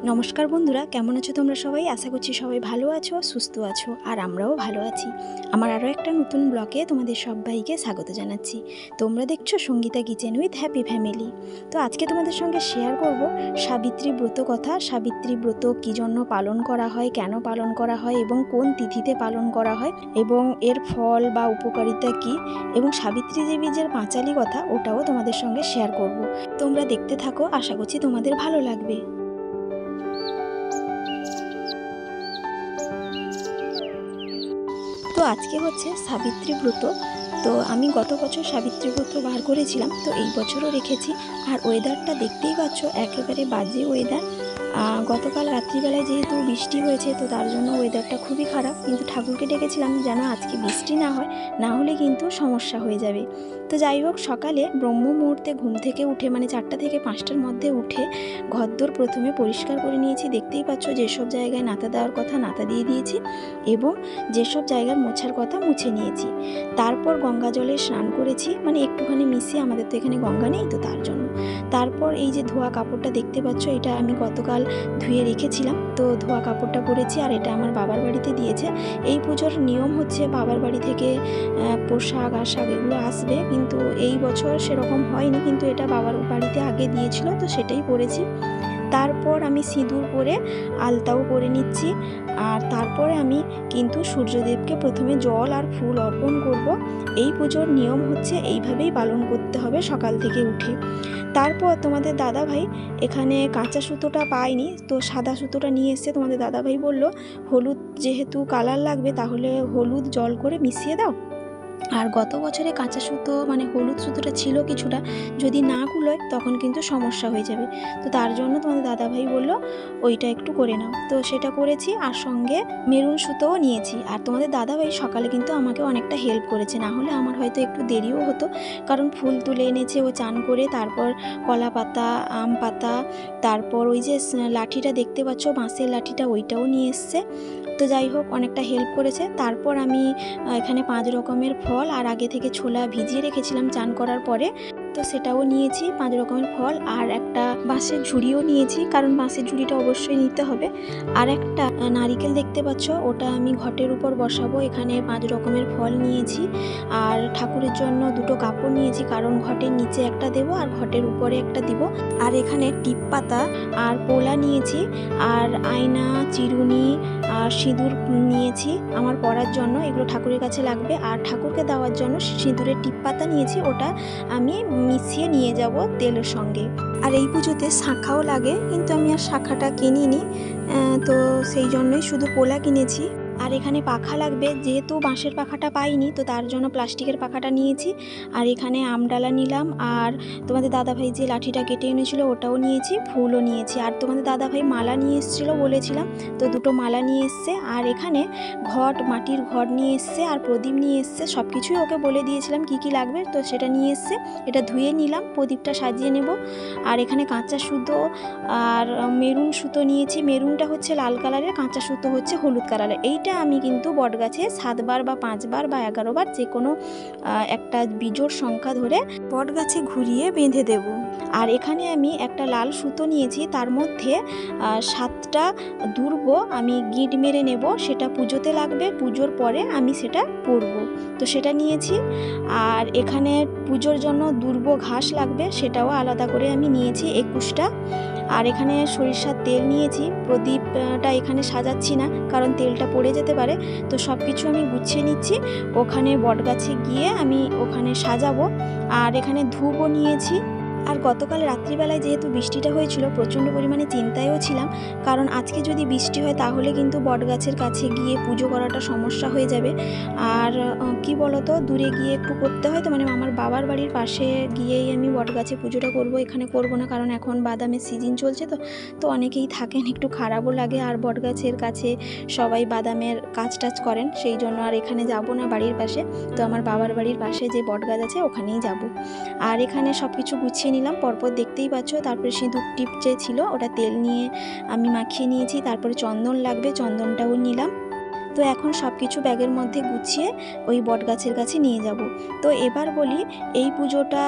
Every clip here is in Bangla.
নমস্কার বন্ধুরা, কেমন আছো তোমরা সবাই? আশা করছি সবাই ভালো আছো, সুস্থ আছো, আর আমরাও ভালো আছি। আমার আরও একটা নতুন ব্লগে তোমাদের সবাইকে স্বাগত জানাচ্ছি। তোমরা দেখছো Sangeeta kitchen with happy family. তো আজকে তোমাদের সঙ্গে শেয়ার করব সাবিত্রী ব্রত কথা। সাবিত্রী ব্রত কী জন্য পালন করা হয়, কেন পালন করা হয় এবং কোন তিথিতে পালন করা হয় এবং এর ফল বা উপকারিতা কী, এবং সাবিত্রী দেবীর যে পাঁচালী কথা ওটাও তোমাদের সঙ্গে শেয়ার করব। তোমরা দেখতে থাকো, আশা করছি তোমাদের ভালো লাগবে। তো আজকে হচ্ছে সাবিত্রী ব্রত। তো আমি গত বছর সাবিত্রী ব্রত বার করেছিলাম, তো এই বছরও রেখেছি। আর ওয়েদারটা দেখতেই পাচ্ছ, একেবারে বাজে ওয়েদার। গতকাল রাত্রিবেলায় যেহেতু বৃষ্টি হয়েছে, তো তার জন্য ওয়েদারটা খুবই খারাপ। কিন্তু ঠাকুরকে ডেকেছিলাম যেন আজকে বৃষ্টি না হয়, না হলে কিন্তু সমস্যা হয়ে যাবে। তো যাই হোক, সকালে ব্রহ্ম মুহূর্তে ঘুম থেকে উঠে, মানে 4টা থেকে 5টার মধ্যে উঠে ঘরদোর প্রথমে পরিষ্কার করে নিয়েছি। দেখতেই পাচ্ছ যেসব জায়গায় নাতা দেওয়ার কথা নাতা দিয়ে দিয়েছি এবং যেসব জায়গার মোছার কথা মুছে নিয়েছি। তারপর গঙ্গা জলে স্নান করেছি, মানে একটুখানি মিশিয়ে, আমাদের তো এখানে গঙ্গা নেই তো তার জন্য। তারপর এই যে ধোয়া কাপড়টা দেখতে পাচ্ছ, এটা আমি গতকাল ধুয়ে রেখেছিলাম, তো ধোয়া কাপড়টা পরেছি। আর এটা আমার বাবার বাড়িতে দিয়েছে। এই পুজোর নিয়ম হচ্ছে বাবার বাড়ি থেকে পোশাক আশাক এগুলো আসবে, কিন্তু এই বছর সেরকম হয়নি, কিন্তু এটা বাবার বাড়িতে আগে দিয়েছিল, তো সেটাই পরেছি। তারপর আমি সিঁদুর পরে আলতাও পরে নিচ্ছি। আর তারপরে আমি কিন্তু সূর্যদেবকে প্রথমে জল আর ফুল অর্পণ করব। এই পুজোর নিয়ম হচ্ছে এইভাবেই পালন করতে হবে সকাল থেকে উঠে। তারপর তোমাদের দাদাভাই এখানে কাঁচা সুতোটা পায়নি, তো সাদা সুতোটা নিয়ে এসছে। তোমাদের দাদাভাই বলল হলুদ যেহেতু কালার লাগবে, তাহলে হলুদ জল করে মিশিয়ে দাও। আর গত বছরে কাঁচা সুতো, মানে হলুদ সুতোটা ছিল কিছুটা, যদি না কুলোয় তখন কিন্তু সমস্যা হয়ে যাবে। তো তার জন্য তোমাদের দাদাভাই বললো ওইটা একটু করে নাও, তো সেটা করেছি। আর সঙ্গে মেরুন সুতোও নিয়েছি। আর তোমাদের দাদাভাই সকালে কিন্তু আমাকে অনেকটা হেল্প করেছে, না হলে আমার হয়তো একটু দেরিও হতো, কারণ ফুল তুলে এনেছে ও চান করে। তারপর কলা পাতা, আম পাতা, তারপর ওই যে লাঠিটা দেখতে পাচ্ছ, বাঁশের লাঠিটা, ওইটাও নিয়ে এসছে। তো যাই হোক, অনেকটা হেল্প করেছে। তারপর আমি এখানে 5 রকমের ফল আর আগে থেকে ছোলা ভিজিয়ে রেখেছিলাম চান করার পরে, তো সেটাও নিয়েছি 5 রকমের ফল। আর একটা বাঁশের ঝুড়িও নিয়েছি, কারণ বাঁশের ঝুড়িটা অবশ্যই নিতে হবে। আর একটা নারিকেল দেখতে পাচ্ছ, ওটা আমি ঘটের উপর বসাবো। এখানে 5 রকমের ফল নিয়েছি। আর ঠাকুরের জন্য 2টো কাপড় নিয়েছি, কারণ ঘটের নিচে একটা দেবো আর ঘটের উপরে একটা দিব। আর এখানে টিপ পাতা আর পোলা নিয়েছি, আর আয়না, চিরুনি আর সিঁদুর নিয়েছি আমার পরার জন্য, এগুলো ঠাকুরের কাছে লাগবে। আর ঠাকুরকে দেওয়ার জন্য সিঁদুরের টিপ পাতা নিয়েছি, ওটা আমি মিশিয়ে নিয়ে যাব তেলের সঙ্গে। আর এই পুজোতে শাঁখাও লাগে, কিন্তু আমি আর শাঁখাটা কিনিনি, তো সেই জন্যই শুধু পোলা কিনেছি। আর এখানে পাখা লাগবে, যেহেতু বাঁশের পাখাটা পাইনি, তো তার জন্য প্লাস্টিকের পাখাটা নিয়েছি। আর এখানে আমডালা নিলাম। আর তোমাদের দাদাভাই যে লাঠিটা কেটে এনেছিল ওটাও নিয়েছি, ফুলও নিয়েছি। আর তোমাদের দাদাভাই মালা নিয়ে এসেছিলো বলেছিলাম, তো 2টো মালা নিয়ে এসছে। আর এখানে ঘট, মাটির ঘট নিয়ে এসছে, আর প্রদীপ নিয়ে এসছে। সব কিছুই ওকে বলে দিয়েছিলাম কি কি লাগবে, তো সেটা নিয়ে এসছে। এটা ধুয়ে নিলাম, প্রদীপটা সাজিয়ে নেব। আর এখানে কাঁচা সুতো আর মেরুন সুতো নিয়েছি। মেরুনটা হচ্ছে লাল কালারের, কাঁচা সুতো হচ্ছে হলুদ কালারের। এইটা আমি কিন্তু বটগাছে 7 বার বা 5 বার বা 11 বার, যে কোনো একটা বিজোড় সংখ্যা ধরে বটগাছে ঘুরিয়ে বেঁধে দেব। আর এখানে আমি একটা লাল সুতো নিয়েছি, তার মধ্যে 7টা দুর্ব আমি গিঁট মেরে নেব, সেটা পুজোতে লাগবে, পুজোর পরে আমি সেটা পরব, তো সেটা নিয়েছি। আর এখানে পুজোর জন্য দুর্ব ঘাস লাগবে, সেটাও আলাদা করে আমি নিয়েছি 21টা। আর এখানে সরিষার তেল নিয়েছি। প্রদীপটা এখানে সাজাচ্ছি না, কারণ তেলটা পড়ে যেতে পারে, তো সব কিছু আমি গুছিয়ে নিচ্ছি। ওখানে বটগাছে গিয়ে আমি ওখানে সাজাবো। আর এখানে ধূপও নিয়েছি। আর গতকাল রাত্রিবেলায় যেহেতু বৃষ্টিটা হয়েছিল, প্রচণ্ড পরিমাণে চিন্তায়ও ছিলাম, কারণ আজকে যদি বৃষ্টি হয় তাহলে কিন্তু বটগাছের কাছে গিয়ে পুজো করাটা সমস্যা হয়ে যাবে। আর কি বলতো, দূরে গিয়ে একটু করতে হয়, তো মানে আমার বাবার বাড়ির পাশে গিয়েই আমি বটগাছে পুজোটা করব, এখানে করব না, কারণ এখন বাদামের সিজন চলছে, তো অনেকেই থাকেন, একটু খারাপও লাগে। আর বটগাছের কাছে সবাই বাদামের কাজ টাজ করেন, সেই জন্য আর এখানে যাব না বাড়ির পাশে, তো আমার বাবার বাড়ির পাশে যে বটগাছ আছে ওখানেই যাব। আর এখানে সব কিছু গুছিয়ে নিলাম, পরপর দেখতেই পাচ্ছ। তারপরে সিঁদুর টিপ যে ছিল ওটা তেল নিয়ে আমি মাখিয়ে নিয়েছি। তারপরে চন্দন লাগবে, চন্দনটাও নিলাম। তো এখন সব কিছু ব্যাগের মধ্যে গুছিয়ে ওই বটগাছের কাছে নিয়ে যাব। তো এবার বলি, এই পুজোটা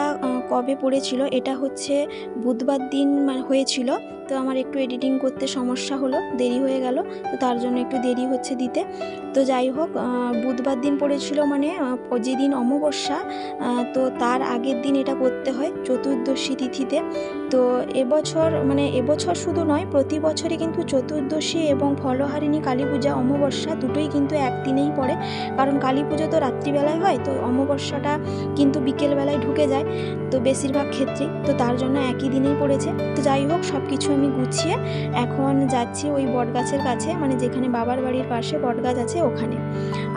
কবে পড়েছিল, এটা হচ্ছে বুধবার দিন হয়েছিল। তো আমার একটু এডিটিং করতে সমস্যা হলো, দেরি হয়ে গেল, তো তার জন্য একটু দেরি হচ্ছে দিতে। তো যাই হোক, বুধবার দিন পড়েছিল, মানে যেদিন অমাবস্যা, তো তার আগের দিন এটা করতে হয় চতুর্দশী তিথিতে। তো এবছর শুধু নয়, প্রতি বছরই কিন্তু চতুর্দশী এবং ফলহারিণী কালী পূজা অমাবস্যা দুটোই কিন্তু একদিনেই পড়ে, কারণ কালী পুজো তো রাত্রিবেলায় হয়, তো অমাবস্যাটা কিন্তু বিকেলবেলায় ঢুকে যায় তো বেশিরভাগ ক্ষেত্রেই, তো তার জন্য একই দিনেই পড়েছে। তো যাই হোক, সব কিছু আমি গুছিয়ে এখন যাচ্ছি ওই বটগাছের কাছে, মানে যেখানে বাবার বাড়ির পাশে বটগাছ আছে ওখানে।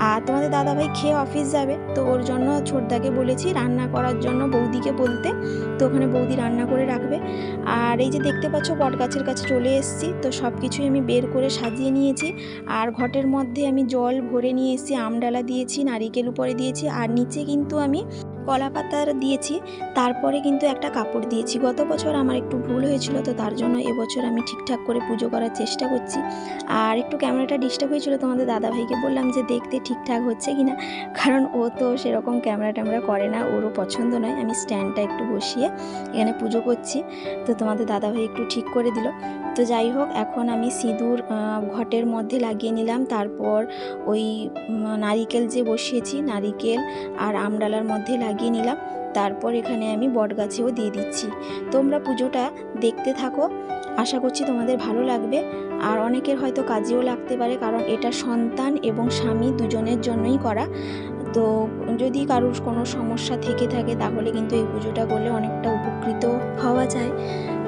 আর তোমাদের দাদাভাই খেয়ে অফিস যাবে, তো ওর জন্য ছোটদাকে বলেছি রান্না করার জন্য বৌদিকে বলতে, তো ওখানে বৌদি রান্না করে রাখবে। আর এই যে দেখতে পাচ্ছ বটগাছের কাছে চলে এসেছি, তো সব কিছুই আমি বের করে সাজিয়ে নিয়েছি। আর ঘটের মধ্যে আমি জল ভরে নিয়ে এসেছি, আমডালা দিয়েছি, নারিকেল উপরে দিয়েছি, আর নিচে কিন্তু আমি কলা পাতার দিয়েছি, তারপরে কিন্তু একটা কাপড় দিয়েছি। গত বছর আমার একটু ভুল হয়েছিল, তো তার জন্য এবছর আমি ঠিকঠাক করে পুজো করার চেষ্টা করছি। আর একটু ক্যামেরাটা ডিস্টার্ব হয়েছিল, তোমাদের দাদাভাইকে বললাম যে দেখতে ঠিকঠাক হচ্ছে কিনা, কারণ ও তো সেরকম ক্যামেরা ট্যামেরা করে না, ওরও পছন্দ নয়। আমি স্ট্যান্ডটা একটু বসিয়ে এখানে পুজো করছি, তো তোমাদের দাদাভাই একটু ঠিক করে দিল। তো যাই হোক, এখন আমি সিঁদুর ঘটের মধ্যে লাগিয়ে নিলাম, তারপর ওই নারিকেল যে বসিয়েছি নারিকেল আর আমডালার মধ্যে লাগিয়ে নিলাম, তারপর এখানে আমি বটগাছেও দিয়ে দিচ্ছি। তোমরা পুজোটা দেখতে থাকো, আশা করছি তোমাদের ভালো লাগবে। আর অনেকের হয়তো কাজেও লাগতে পারে, কারণ এটা সন্তান এবং স্বামী দুজনের জন্যই করা। তো যদি কারোর কোনো সমস্যা থেকে থাকে তাহলে কিন্তু এই পুজোটা করলে অনেকটা উপকৃত হওয়া যায়।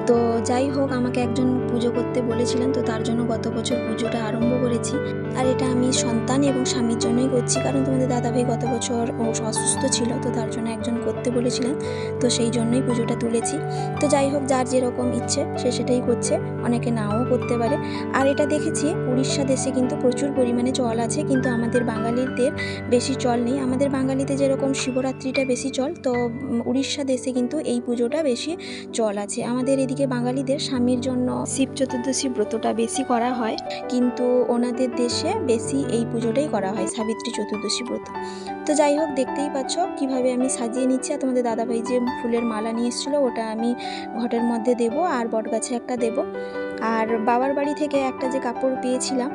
তো যাই হোক, আমাকে একজন পুজো করতে বলেছিলেন, তো তার জন্য গত বছর পুজোটা আরম্ভ করেছি। আর এটা আমি সন্তান এবং স্বামীর জন্যই করছি, কারণ তোমাদের দাদাভাই গত বছর ও অসুস্থ ছিল, তো তার জন্য একজন করতে বলেছিলেন, তো সেই জন্যই পুজোটা তুলেছি। তো যাই হোক, যার যেরকম ইচ্ছে সে সেটাই করছে, অনেকে নাও করতে পারে। আর এটা দেখেছি উড়িষ্যা দেশে কিন্তু প্রচুর পরিমাণে চল আছে, কিন্তু আমাদের বাঙালিদের বেশি চল নেই। আমাদের বাঙালিতে যেরকম শিবরাত্রিটা বেশি চল, তো উড়িষ্যা দেশে কিন্তু এই পুজোটা বেশি চল আছে। আমাদের এদিকে বাঙালিদের স্বামীর জন্য শিব চতুর্দশী ব্রতটা বেশি করা হয়, কিন্তু ওনাদের দেশে বেশি এই পুজোটাই করা হয়, সাবিত্রী চতুর্দশী ব্রত। তো যাই হোক, দেখতেই পাচ্ছ কিভাবে আমি সাজিয়ে নিচ্ছি। আর তোমাদের দাদাভাই যে ফুলের মালা নিয়ে এসেছিলো ওটা আমি ঘটের মধ্যে দেব, আর বটগাছে একটা দেব। আর বাবার বাড়ি থেকে একটা যে কাপড় পেয়েছিলাম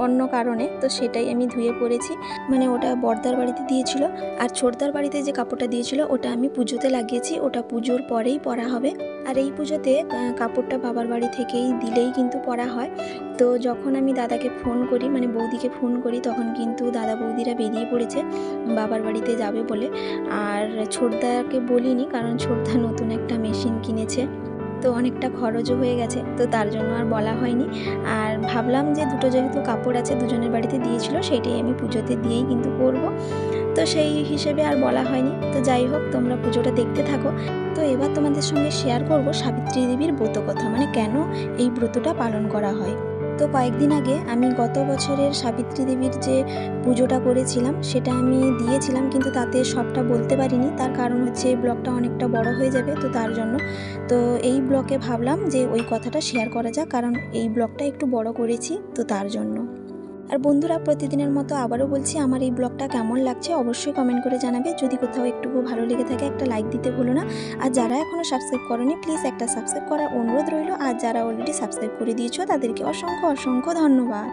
অন্য কারণে, তো সেটাই আমি ধুয়ে পরেছি, মানে ওটা বড়দার বাড়িতে দিয়েছিল। আর ছোটদার বাড়িতে যে কাপড়টা দিয়েছিল ওটা আমি পুজোতে লাগিয়েছি, ওটা পুজোর পরেই পরা হবে। আর এই পুজোতে কাপড়টা বাবার বাড়ি থেকেই দিলেই কিন্তু পরা হয়। তো যখন আমি দাদাকে ফোন করি, মানে বৌদিকে ফোন করি, তখন কিন্তু দাদা বৌদিরা বেরিয়ে পড়েছে বাবার বাড়িতে যাবে বলে। আর ছোটদাকে বলিনি, কারণ ছোটদা নতুন একটা মেশিন কিনেছে, তো অনেকটা খরচও হয়ে গেছে, তো তার জন্য আর বলা হয়নি। আর ভাবলাম যে দুটো যেহেতু কাপড় আছে, দুজনের বাড়িতে দিয়েছিল, সেইটাই আমি পুজোতে দিয়েই কিন্তু করব, তো সেই হিসেবে আর বলা হয়নি। তো যাই হোক, তোমরা পুজোটা দেখতে থাকো। তো এবার তোমাদের সঙ্গে শেয়ার করব সাবিত্রী দেবীর ব্রত কথা, মানে কেন এই ব্রতটা পালন করা হয়। তো কয়েকদিন আগে আমি গত বছরের সাবিত্রী দেবীর যে পুজোটা করেছিলাম সেটা আমি দিয়েছিলাম, কিন্তু তাতে সবটা বলতে পারিনি। তার কারণ হচ্ছে এই ব্লগটা অনেকটা বড় হয়ে যাবে, তো তার জন্য তো এই ব্লগে ভাবলাম যে ওই কথাটা শেয়ার করা যাক, কারণ এই ব্লগটা একটু বড় করেছি, তো তার জন্য। আর বন্ধুরা, প্রতিদিনের মতো আবারও বলছি, আমার এই ব্লগটা কেমন লাগছে অবশ্যই কমেন্ট করে জানাবে। যদি কোথাও একটুকু ভালো লেগে থাকে একটা লাইক দিতে ভুলো না। আর যারা এখনও সাবস্ক্রাইব করোনি প্লিজ একটা সাবস্ক্রাইব করার অনুরোধ রইল। আর যারা অলরেডি সাবস্ক্রাইব করে দিয়েছো তাদেরকে অসংখ্য অসংখ্য ধন্যবাদ।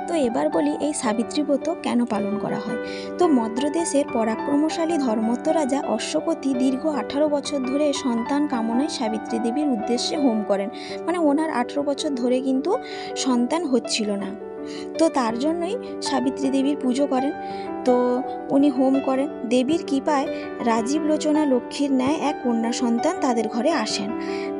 তো এবার বলি এই সাবিত্রী ব্রত কেন পালন করা হয়। তো মদ্রদেশের পরাক্রমশালী ধর্মত্ব রাজা অশ্বপতি দীর্ঘ 18 বছর ধরে সন্তান কামনায় সাবিত্রী দেবীর উদ্দেশ্যে হোম করেন, মানে ওনার 18 বছর ধরে কিন্তু সন্তান হচ্ছিল না, তো তার জন্যই সাবিত্রী দেবীর পুজো করেন। তো উনি হোম করেন, দেবীর কৃপায় রাজীব লোচনা লক্ষ্মীর ন্যায় এক কন্যা সন্তান তাদের ঘরে আসেন।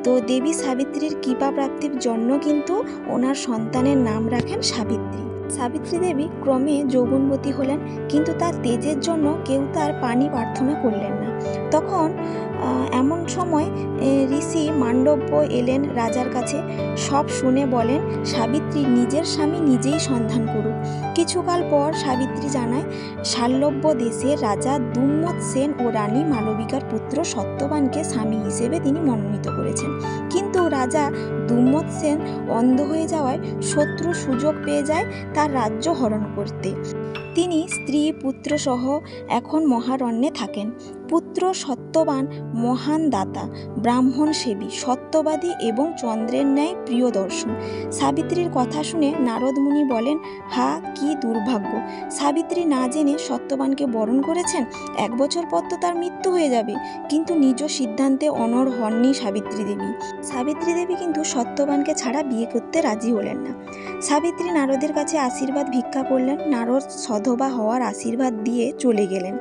তো দেবী সাবিত্রীর কৃপা প্রাপ্তির জন্য কিন্তু ওনার সন্তানের নাম রাখেন সাবিত্রী। সাবিত্রী দেবী ক্রমে যৌবনবতী হলেন, কিন্তু তার তেজের জন্য কেউ তার পানি প্রার্থনা করলেন না। তখন এমন সময় ঋষি মান্ডব্য এলেন রাজার কাছে। সব শুনে বলেন সাবিত্রী নিজের স্বামী নিজেই সন্ধান করুক। কিছুকাল পর সাবিত্রী জানায় শাল্যব্য দেশের রাজা দুম্মত সেন ও রানী মালবিকার পুত্র সত্যবানকে স্বামী হিসেবে তিনি মনোনীত করেছেন। কিন্তু রাজা দুম্মৎসেন অন্ধ হয়ে যাওয়ায় শত্রু সুযোগ পেয়ে যায় তার রাজ্য হরণ করতে। তিনি স্ত্রী পুত্র সহ এখন মহারণ্যে থাকেন। পুত্র সত্যবান মহান দাতা, ব্রাহ্মণ সেবী, সত্যবাদী এবং চন্দ্রের ন্যায় প্রিয় দর্শন। সাবিত্রীর কথা শুনে নারদ মুনি বলেন, হা কি দুর্ভাগ্য! সাবিত্রী না জেনে সত্যবানকে বরণ করেছেন। 1 বছর পর তো তার মৃত্যু হয়ে যাবে। কিন্তু নিজ সিদ্ধান্তে অনড় হননি সাবিত্রী দেবী। সাবিত্রী দেবী কিন্তু সত্যবানকে ছাড়া বিয়ে করতে রাজি হলেন না। সাবিত্রী নারদের কাছে আশীর্বাদ ভিক্ষা করলেন। নারদ সধবা হওয়ার আশীর্বাদ দিয়ে চলে গেলেন।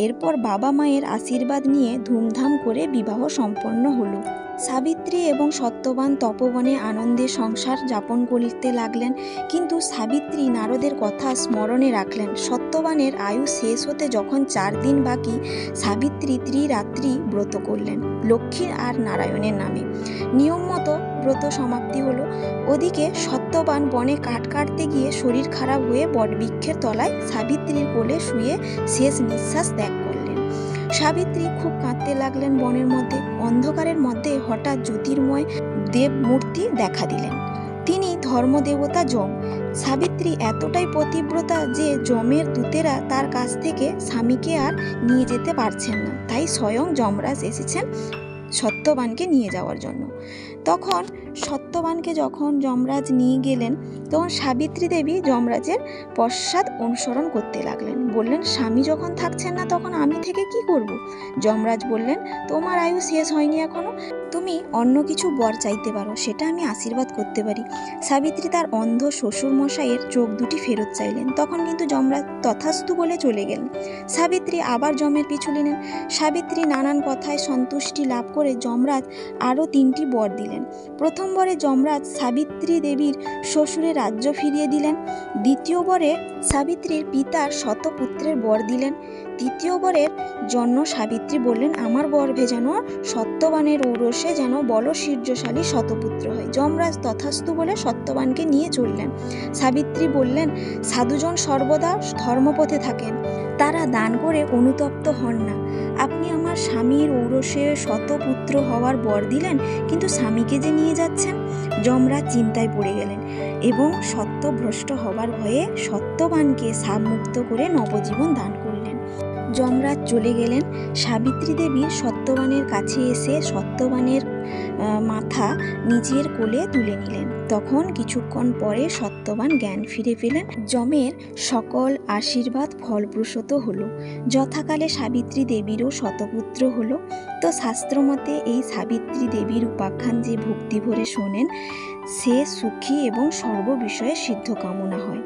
এরপর বাবা মায়ের আশীর্বাদ নিয়ে ধুমধাম করে বিবাহ সম্পন্ন হলো। সাবিত্রী এবং সত্যবান তপবনে আনন্দে সংসার যাপন করতে লাগলেন। কিন্তু সাবিত্রী নারদের কথা স্মরণে রাখলেন। সত্যবানের আয়ু শেষ হতে যখন 4 দিন বাকি, সাবিত্রী ত্রিরাত্রি ব্রত করলেন লক্ষ্মী আর নারায়ণের নামে। নিয়ম মতো ব্রত সমাপ্তি হলো। ওদিকে সত্যবান বনে কাঠ কাটতে গিয়ে শরীর খারাপ হয়ে বটবৃক্ষের তলায় সাবিত্রীর কোলে শুয়ে শেষ নিঃশ্বাস ত্যাগ করলেন। সাবিত্রী খুব কাঁদতে লাগলেন। বনের মধ্যে অন্ধকারের মধ্যে হঠাৎ জ্যোতির্ময় দেব মূর্তি দেখা দিলেন। তিনি ধর্মদেবতা যম। সাবিত্রী এতটাই পতিব্রতা যে যমের দূতেরা তার কাছ থেকে স্বামীকে আর নিয়ে যেতে পারছেন না। তাই স্বয়ং যমরাজ এসেছেন সত্যবানকে নিয়ে যাওয়ার জন্য। তখন সত্যবানকে যখন যমরাজ নিয়ে গেলেন, তখন সাবিত্রী দেবী যমরাজের পশ্চাৎ অনুসরণ করতে লাগলেন। বললেন, স্বামী যখন থাকছেন না তখন আমি থেকে কি করব? যমরাজ বললেন, তোমার আয়ু শেষ হয়নি এখনো, তুমি অন্য কিছু বর চাইতে পারো, সেটা আমি আশীর্বাদ করতে পারি। সাবিত্রী তার অন্ধ শ্বশুর মশাইয়ের চোখ দুটি ফেরত চাইলেন। তখন কিন্তু যমরাজ তথাস্তু বলে চলে গেলেন। সাবিত্রী আবার যমের পিছু নিলেন। সাবিত্রী নানান কথায় সন্তুষ্টি লাভ করে যমরাজ আরও 3টি বর দিলেন। প্রথম বরে যমরাজ সাবিত্রী দেবীর শ্বশুরের রাজ্য ফিরিয়ে দিলেন। দ্বিতীয় বরে সাবিত্রীর পিতার শতপুত্রের বর দিলেন। তৃতীয় বরের জন্য সাবিত্রী বললেন, আমার গর্ভে যেন সত্যবানের ঔরসে যেন বলশীর্যশালী শতপুত্র হয়। যমরাজ তথাস্তু বলে সত্যবানকে নিয়ে চললেন। সাবিত্রী বললেন, সাধুজন সর্বদা ধর্মপথে থাকেন, তারা দান করে অনুতপ্ত হন না। আপনি আমার স্বামীর ঔরসে শতপুত্র হওয়ার বর দিলেন, কিন্তু স্বামীকে যে নিয়ে যাচ্ছেন। যমরাজ চিন্তায় পড়ে গেলেন এবং সত্যভ্রষ্ট হবার ভয়ে সত্যবানকে শাপমুক্ত করে নবজীবন দান করলেন। যমরাজ চলে গেলেন। সাবিত্রী দেবী সত্যবানের কাছে এসে সত্যবানের মাথা নিজের কোলে তুলে নিলেন। তখন কিছুক্ষণ পরে সত্যবান জ্ঞান ফিরে পেলেন। যমের সকল আশীর্বাদ ফলপ্রসূত হলো। যথাকালে সাবিত্রী দেবীরও শতপুত্র হলো। তো শাস্ত্রমতে এই সাবিত্রী দেবীর উপাখ্যান যে ভক্তি ভরে শোনেন, সে সুখী এবং সর্ব বিষয়ে সিদ্ধ কামনা হয়।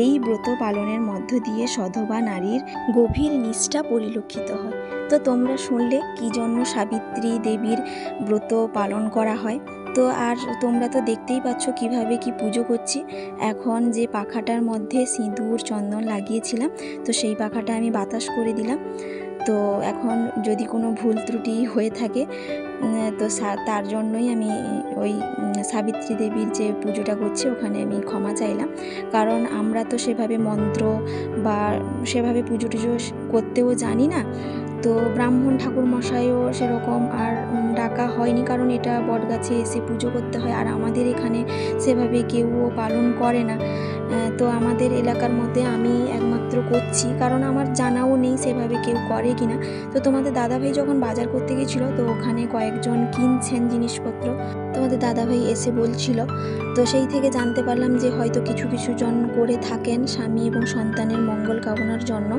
এই ব্রত পালনের মধ্য দিয়ে সধবা নারীর গভীর নিষ্ঠা পরিলক্ষিত হয়। তো তোমরা শুনলে কি জন্য সাবিত্রী দেবীর ব্রত পালন করা হয়। তো আর তোমরা তো দেখতেই পাচ্ছ কিভাবে কি পুজো করছি। এখন যে পাখাটার মধ্যে সিঁদুর চন্দন লাগিয়েছিলাম, তো সেই পাখাটা আমি বাতাস করে দিলাম। তো এখন যদি কোনো ভুল ত্রুটি হয়ে থাকে, তো তার জন্যই আমি ওই সাবিত্রী দেবীর যে পুজোটা করছি ওখানে আমি ক্ষমা চাইলাম। কারণ আমরা তো সেভাবে মন্ত্র বা সেভাবে পুজো টুজো করতেও জানি না। তো ব্রাহ্মণ ঠাকুর মশাইও সেরকম আর ডাকা হয়নি, কারণ এটা বটগাছে এসে পুজো করতে হয়, আর আমাদের এখানে সেভাবে কেউও পালন করে না। তো আমাদের এলাকার মধ্যে আমি একমাত্র করছি, কারণ আমার জানাও নেই সেভাবে কেউ করে কিনা। তো তোমাদের দাদাভাই যখন বাজার করতে গেছিলো, তো ওখানে কয়েকজন কিনছেন জিনিসপত্র, তোমাদের দাদাভাই এসে বলছিল। তো সেই থেকে জানতে পারলাম যে হয়তো কিছু কিছু জন করে থাকেন স্বামী এবং সন্তানের মঙ্গল কামনার জন্য।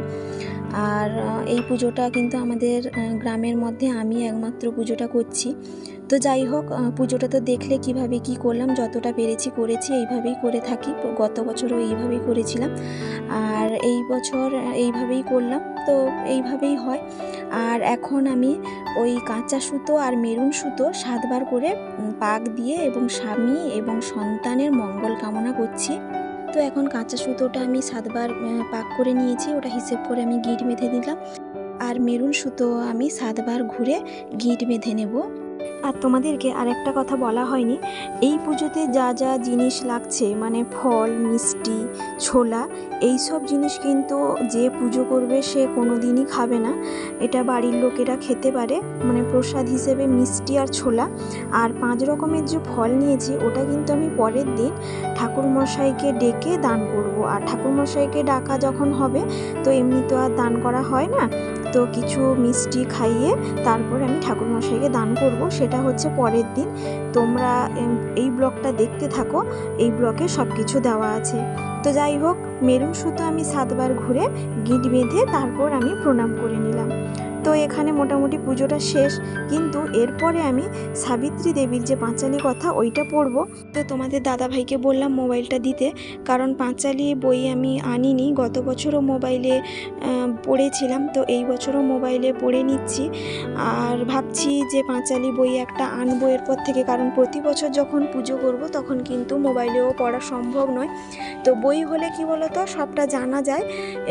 আর এই পুজোটা কিন্তু আমাদের গ্রামের মধ্যে আমি একমাত্র পুজোটা করছি। তো যাই হোক, পুজোটা তো দেখলে কিভাবে কি করলাম, যতটা পেরেছি করেছি, এইভাবেই করে থাকি। গত বছরও এইভাবেই করেছিলাম, আর এই বছর এইভাবেই করলাম। তো এইভাবেই হয়। আর এখন আমি ওই কাঁচা সুতো আর মেরুন সুতো 7 বার করে পাক দিয়ে এবং স্বামী এবং সন্তানের মঙ্গল কামনা করছি। তো এখন কাঁচা সুতোটা আমি 7 বার পাক করে নিয়েছি, ওটা হিসেব করে আমি গিট বেঁধে দিলাম। আর মেরুন সুতো আমি 7 বার ঘুরে গিট বেঁধে নেব। আর তোমাদেরকে আরেকটা কথা বলা হয়নি, এই পুজোতে যা যা জিনিস লাগছে মানে ফল, মিষ্টি, ছোলা, এই সব জিনিস কিন্তু যে পুজো করবে সে কোনো দিনই খাবে না। এটা বাড়ির লোকেরা খেতে পারে, মানে প্রসাদ হিসেবে মিষ্টি আর ছোলা। আর 5 রকমের যে ফল নিয়েছি ওটা কিন্তু আমি পরের দিন ঠাকুরমশাইকে ডেকে দান করব। আর ঠাকুরমশাইকে ডাকা যখন হবে তো এমনি তো আর দান করা হয় না, তো কিছু মিষ্টি খাইয়ে তারপর আমি ঠাকুরমশাইকে দান করব, সেটা হচ্ছে পরের দিন। তোমরা এই ব্লগটা দেখতে থাকো, এই ব্লগে সব কিছু দেওয়া আছে। তো যাই হোক, মেরুন সুতো আমি 7 বার ঘুরে গিঁট বেঁধে তারপর আমি প্রণাম করে নিলাম। তো এখানে মোটামুটি পুজোটা শেষ, কিন্তু এরপরে আমি সাবিত্রী দেবীর যে পাঁচালী কথা ওইটা পড়ব। তো তোমাদের দাদাভাইকে বললাম মোবাইলটা দিতে, কারণ পাঁচালী বই আমি আনিনি, গত বছরও মোবাইলে পড়েছিলাম, তো এই বছরও মোবাইলে পড়ে নিচ্ছি। আর ভাবছি যে পাঁচালী বই একটা আনবো এরপর থেকে, কারণ প্রতি বছর যখন পুজো করব তখন কিন্তু মোবাইলেও পড়া সম্ভব নয়। তো বই হলে কি বলতো, সবটা জানা যায়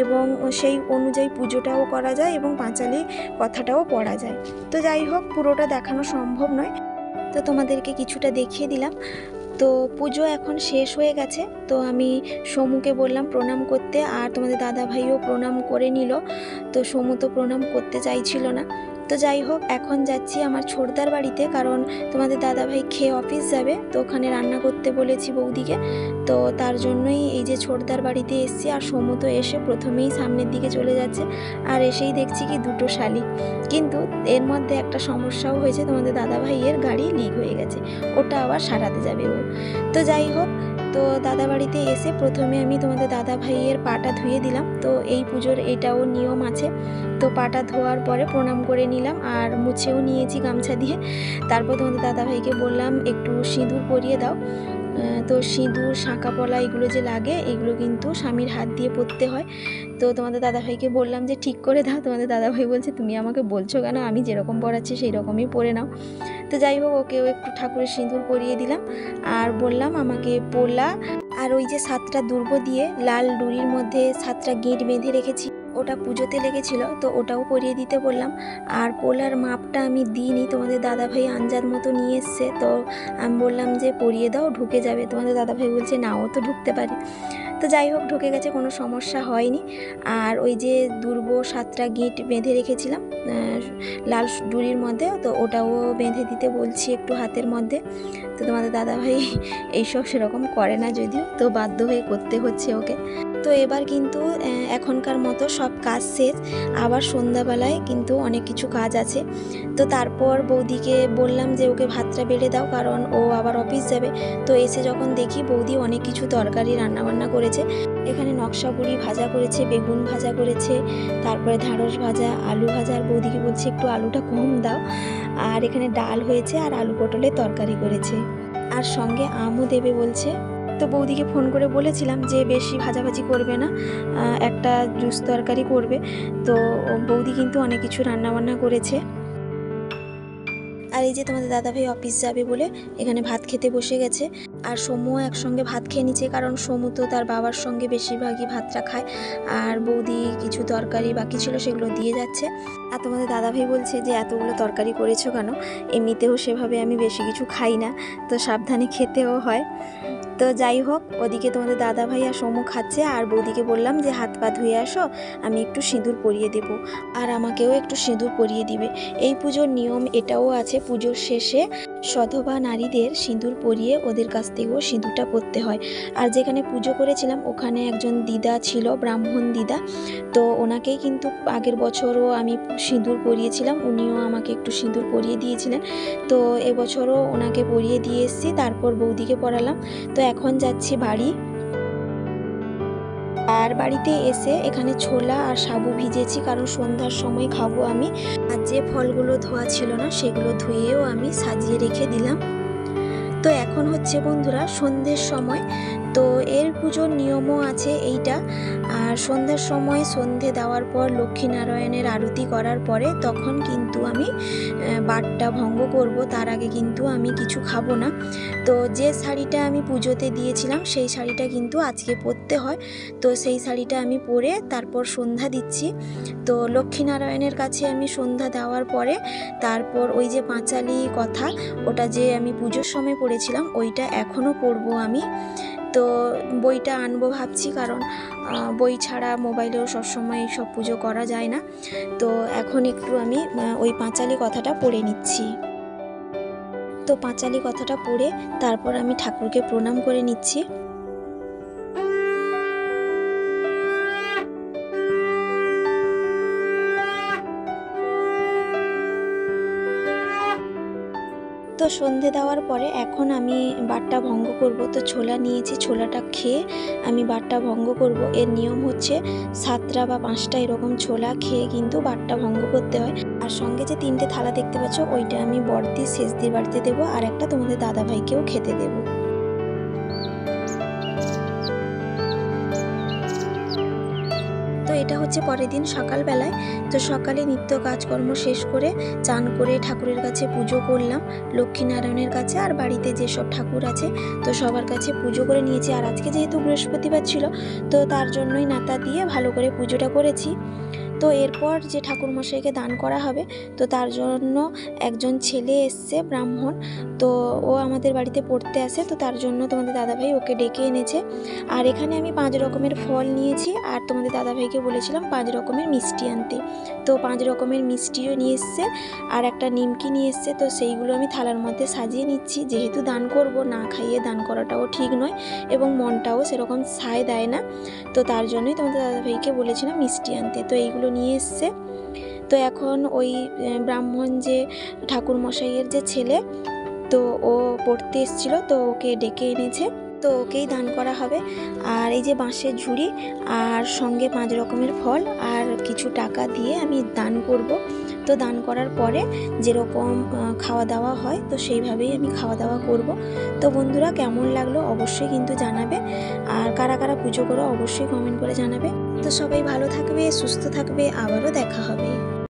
এবং সেই অনুযায়ী পুজোটাও করা যায় এবং পাঁচালী কথাটাও পড়া যায়। তো যাই হোক, পুরোটা দেখানো সম্ভব নয়, তো তোমাদেরকে কিছুটা দেখিয়ে দিলাম। তো পুজো এখন শেষ হয়ে গেছে, তো আমি সমুকে বললাম প্রণাম করতে, আর তোমাদের দাদাভাইও প্রণাম করে নিল। তো সমু তো প্রণাম করতে চাইছিল না। তো যাই হোক, এখন যাচ্ছি আমার ছোটদার বাড়িতে, কারণ তোমাদের দাদাভাই খেয়ে অফিস যাবে, তো ওখানে রান্না করতে বলেছি বৌদিকে। তো তার জন্যই এই যে ছোটদার বাড়িতে এসেছি। আর সমু তো এসে প্রথমেই সামনের দিকে চলে যাচ্ছে, আর এসেই দেখছি কি 2টো শালিক। কিন্তু এর মধ্যে একটা সমস্যাও হয়েছে, তোমাদের দাদাভাইয়ের গাড়ি লিক হয়ে গেছে, ওটা আবার সারাতে যাবে ও। তো যাই হোক, তো দাদা বাড়িতে এসে প্রথমে আমি তোমাদের দাদা ভাইয়ের পাটা ধুয়ে দিলাম। তো এই পুজোর এটাও নিয়ম আছে। তো পাটা ধোয়ার পরে প্রণাম করে নিলাম আর মুছেও নিয়েছি গামছা দিয়ে। তারপর তোমাদের দাদা ভাইকে বললাম একটু সিঁদুর পরিয়ে দাও। তো সিঁদুর, শাঁকা পলা এগুলো যে লাগে, এগুলো কিন্তু স্বামীর হাত দিয়ে পরতে হয়। তো তোমাদের দাদাভাইকে বললাম যে ঠিক করে দাও। তোমাদের দাদাভাই বলছে তুমি আমাকে বলছো কেন, আমি যেরকম পরাচ্ছি সেই রকমই পরে নাও। তো যাই হোক, ওকেও একটু ঠাকুরের সিঁদুর পরিয়ে দিলাম আর বললাম আমাকে পোলা আর ওই যে 7টা দুর্ব দিয়ে লাল ডুরির মধ্যে 7টা গিঁট বেঁধে রেখেছি, ওটা পুজোতে লেগেছিল, তো ওটাও পরিয়ে দিতে বললাম। আর পোলার মাপটা আমি দিইনি, তোমাদের দাদাভাই আঞ্জার মতো নিয়ে এসছে, তো আমি বললাম যে পরিয়ে দাও, ঢুকে যাবে। তোমাদের দাদাভাই বলছে না, ও তো ঢুকতে পারে। তো যাই হোক, ঢুকে গেছে, কোনো সমস্যা হয়নি। আর ওই যে দুর্ব 7টা গিঁট বেঁধে রেখেছিলাম লাল ডুরির মধ্যে, তো ওটাও বেঁধে দিতে বলছি একটু হাতের মধ্যে। তো তোমাদের দাদাভাই এইসব সেরকম করে না যদিও, তো বাধ্য হয়ে করতে হচ্ছে ওকে। তো এবার কিন্তু এখনকার মতো সব কাজ শেষ, আবার সন্ধ্যাবেলায় কিন্তু অনেক কিছু কাজ আছে। তো তারপর বৌদিকে বললাম যে ওকে ভাতটা বেড়ে দাও, কারণ ও আবার অফিস যাবে। তো এসে যখন দেখি বৌদি অনেক কিছু তরকারি রান্নাবান্না করেছে। এখানে নকশা বুড়ি ভাজা করেছে, বেগুন ভাজা করেছে, তারপরে ঢ্যাঁড়স ভাজা, আলু ভাজা, আর বৌদিকে বলছে একটু আলুটা কম দাও। আর এখানে ডাল হয়েছে আর আলু পটলের তরকারি করেছে, আর সঙ্গে আমও দেবে বলছে। তো বৌদিকে ফোন করে বলেছিলাম যে বেশি ভাজাভাজি করবে না, একটা জুস তরকারি করবে। তো বৌদি কিন্তু অনেক কিছু রান্নাবান্না করেছে। আর এই যে তোমাদের দাদাভাই অফিস যাবে বলে এখানে ভাত খেতে বসে গেছে, আর সমুও একসঙ্গে ভাত খেয়ে নিচ্ছে, কারণ সমু তো তার বাবার সঙ্গে বেশিরভাগই ভাতটা খায়। আর বৌদি কিছু তরকারি বাকি ছিল সেগুলো দিয়ে যাচ্ছে। আর তোমাদের দাদাভাই বলছে যে এতগুলো তরকারি করেছো কেন, এমনিতেও সেভাবে আমি বেশি কিছু খাই না, তো সাবধানে খেতেও হয়। তো যাই হোক, ওদিকে তোমাদের দাদাভাই আর সমু খাচ্ছে, আর বৌদিকে বললাম যে হাত পা ধুয়ে আসো, আমি একটু সিঁদুর পরিয়ে দেব, আর আমাকেও একটু সিঁদুর পরিয়ে দিবে। এই পুজোর নিয়ম এটাও আছে, পুজোর শেষে সধবা নারীদের সিঁদুর পরিয়ে ওদের কাছ থেকেও সিঁদুরটা পরতে হয়। আর যেখানে পুজো করেছিলাম ওখানে একজন দিদা ছিল, ব্রাহ্মণ দিদা, তো ওনাকেই কিন্তু আগের বছরও আমি সিঁদুর পরিয়েছিলাম, উনিও আমাকে একটু সিঁদুর পরিয়ে দিয়েছিলেন। তো এবছরও ওনাকে পরিয়ে দিয়ে এসেছি, তারপর বৌদিকে পরালাম। তো এখন যাচ্ছি বাড়ি। আর বাড়িতে এসে এখানে ছোলা আর সাবু ভিজেছি, কারণ সন্ধ্যার সময় খাবো আমি। আর যে ফলগুলো ধোয়া ছিল না সেগুলো ধুয়েও আমি সাজিয়ে রেখে দিলাম। তো এখন হচ্ছে বন্ধুরা সন্ধ্যের সময়, তো এর পুজোর নিয়মও আছে এইটা। আর সন্ধ্যার সময় সন্ধে দেওয়ার পর লক্ষ্মীনারায়ণের আরতি করার পরে তখন কিন্তু আমি বারটা ভঙ্গ করব। তার আগে কিন্তু আমি কিছু খাবো না। তো যে শাড়িটা আমি পুজোতে দিয়েছিলাম সেই শাড়িটা কিন্তু আজকে পরতে হয়। তো সেই শাড়িটা আমি পরে তারপর সন্ধ্যা দিচ্ছি। তো লক্ষ্মীনারায়ণের কাছে আমি সন্ধ্যা দেওয়ার পরে তারপর ওই যে পাঁচালি কথা, ওটা যে আমি পুজোর সময় পড়েছিলাম ওইটা এখনও পড়বো আমি। তো বইটা আনবো ভাবছি, কারণ বই ছাড়া মোবাইলেও সবসময় সব পুজো করা যায় না। তো এখন একটু আমি ওই পাঁচালি কথাটা পড়ে নিচ্ছি। তো পাঁচালি কথাটা পড়ে তারপর আমি ঠাকুরকে প্রণাম করে নিচ্ছি। তো সন্ধে দেওয়ার পরে এখন আমি বারটা ভঙ্গ করব। তো ছোলা নিয়েছি, ছোলাটা খেয়ে আমি বারটা ভঙ্গ করব। এর নিয়ম হচ্ছে 7টা বা 5টা এরকম ছোলা খেয়ে কিন্তু বারটা ভঙ্গ করতে হয়। আর সঙ্গে যে 3টে থালা দেখতে পাচ্ছ ওইটা আমি বড়দি শেষদির বাড়িতে দেবো, আর একটা তোমাদের দাদাভাইকেও খেতে দেবো। তো এটা হচ্ছে পরের দিন সকালবেলায়। তো সকালে নিত্য কাজকর্ম শেষ করে চান করে ঠাকুরের কাছে পুজো করলাম, লক্ষ্মীনারায়ণের কাছে আর বাড়িতে যেসব ঠাকুর আছে তো সবার কাছে পুজো করে নিয়েছি। আর আজকে যেহেতু বৃহস্পতিবার ছিল তো তার জন্যই নাতা দিয়ে ভালো করে পুজোটা করেছি। তো এরপর যে ঠাকুরমশাইকে দান করা হবে তো তার জন্য একজন ছেলে এসছে ব্রাহ্মণ, তো ও আমাদের বাড়িতে পড়তে আসে। তো তার জন্য তোমাদের দাদাভাই ওকে ডেকে এনেছে। আর এখানে আমি 5 রকমের ফল নিয়েছি, আর তোমাদের দাদাভাইকে বলেছিলাম 5 রকমের মিষ্টি আনতে। তো 5 রকমের মিষ্টিও নিয়ে এসছে, আর একটা নিমকি নিয়ে এসছে। তো সেইগুলো আমি থালার মধ্যে সাজিয়ে নিচ্ছি, যেহেতু দান করব, না খাইয়ে দান করাটাও ঠিক নয় এবং মনটাও সেরকম সায় দেয় না। তো তার জন্যই তোমাদের দাদাভাইকে বলেছিলাম মিষ্টি আনতে। তো এইগুলো নিয়ে এসছে। তো এখন ওই ব্রাহ্মণ যে ঠাকুরমশাইয়ের যে ছেলে, তো ও পড়তে এসেছিলো, তো ওকে ডেকে এনেছে, তো ওকেই দান করা হবে। আর এই যে বাঁশের ঝুড়ি আর সঙ্গে 5 রকমের ফল আর কিছু টাকা দিয়ে আমি দান করব। তো দান করার পরে যেরকম খাওয়া দাওয়া হয় তো সেইভাবেই আমি খাওয়া দাওয়া করব। তো বন্ধুরা কেমন লাগলো অবশ্যই কিন্তু জানাবে, আর কারা কারা পুজো করো অবশ্যই কমেন্ট করে জানাবে। তো সবাই ভালো থাকবে, সুস্থ থাকবে, আবারও দেখা হবে।